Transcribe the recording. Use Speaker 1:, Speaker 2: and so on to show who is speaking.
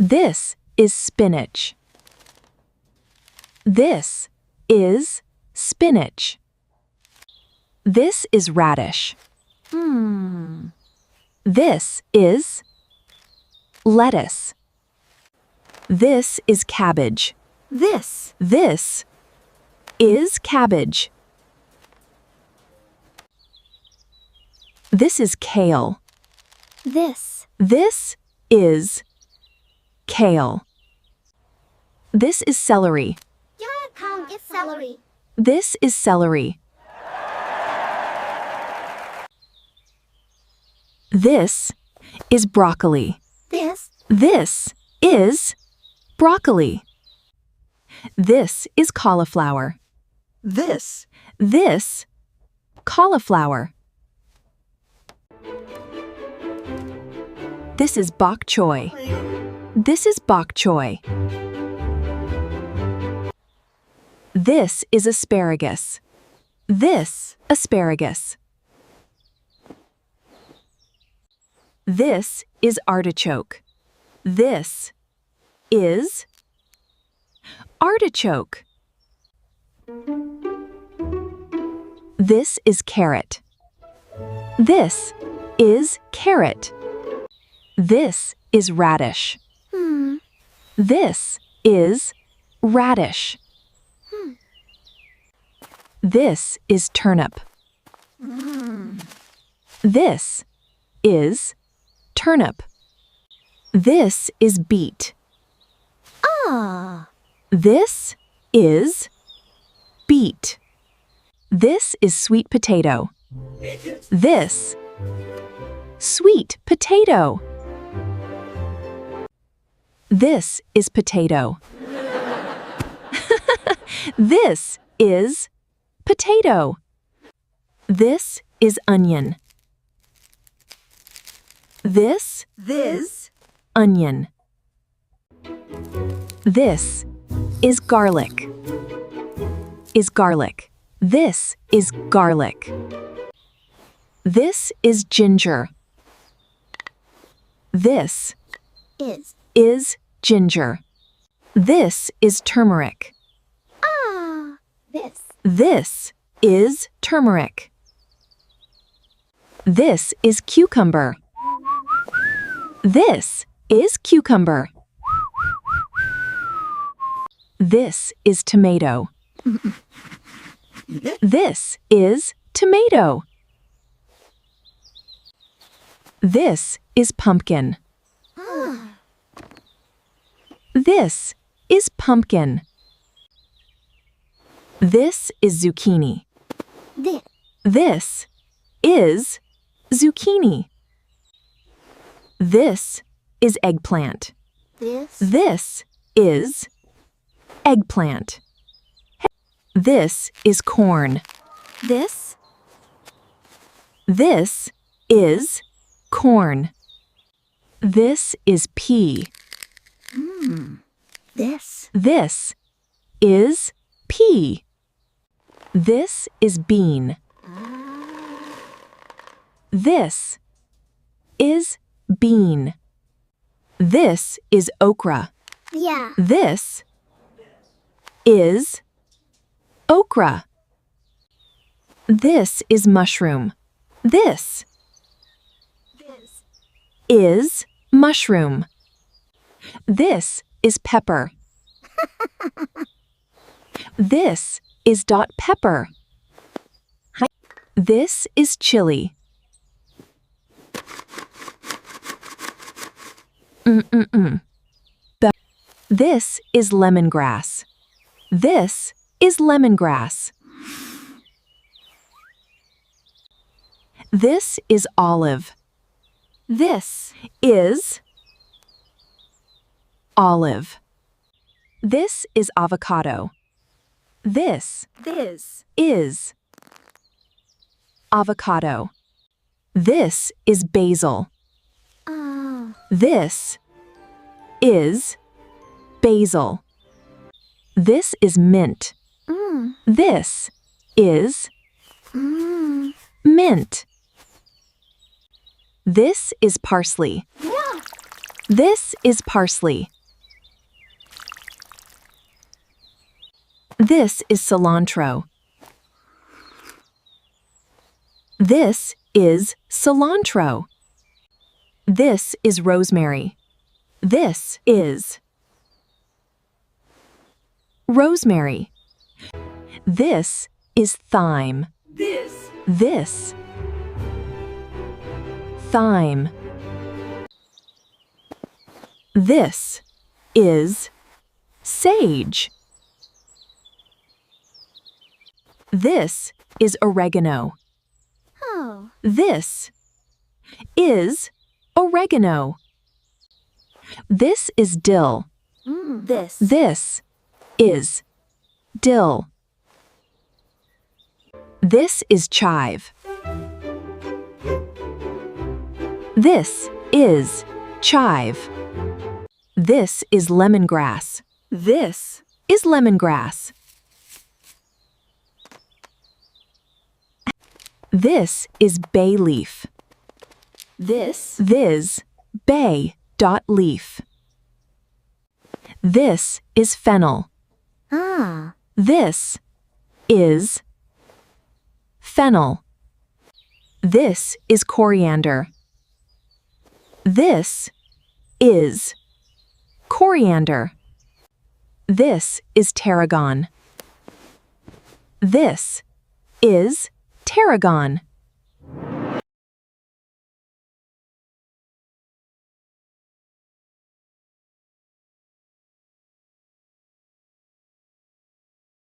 Speaker 1: This is spinach. This is spinach. This is radish. This is lettuce. This is cabbage. This is cabbage. This is kale. This is kale. This is celery.
Speaker 2: It's celery.
Speaker 1: This is celery. This is broccoli.
Speaker 2: This
Speaker 1: is broccoli. This is cauliflower. This cauliflower. This is bok choy. This is bok choy. This is asparagus. This asparagus. This is artichoke. This is artichoke. This is carrot. This is carrot. This is radish. This is radish. This is turnip. This is turnip. This is beet. This is beet. This is sweet potato. This sweet potato. This is potato. This is potato. This is onion. This onion. This is garlic. Is garlic. This is garlic. This is ginger. This is ginger. This is turmeric. This is turmeric. This is cucumber. This is cucumber. This is tomato. This is tomato. This is pumpkin. This is pumpkin. This is zucchini. This is zucchini. This is eggplant. This is eggplant. This is corn. This is corn. This is pea. This is pea. This is bean. This is bean. This is okra. This is okra. This is mushroom. This is mushroom. This is pepper. This is dot pepper. This is chili. This is lemongrass. This is lemongrass. This is olive. This is olive. This is avocado. This is avocado. This is basil. This is basil. This is mint. This is mint. This is parsley. This is parsley. This is cilantro. This is cilantro. This is rosemary. This is rosemary. This is thyme. This thyme. This is sage. This is oregano.
Speaker 2: Oh.
Speaker 1: This is oregano. This is dill. This is dill. This is chive. This is chive. This is lemongrass. This is lemongrass. This is bay leaf. This bay dot leaf. This is fennel. This is fennel. This is coriander. This is coriander. This is tarragon. This is tarragon.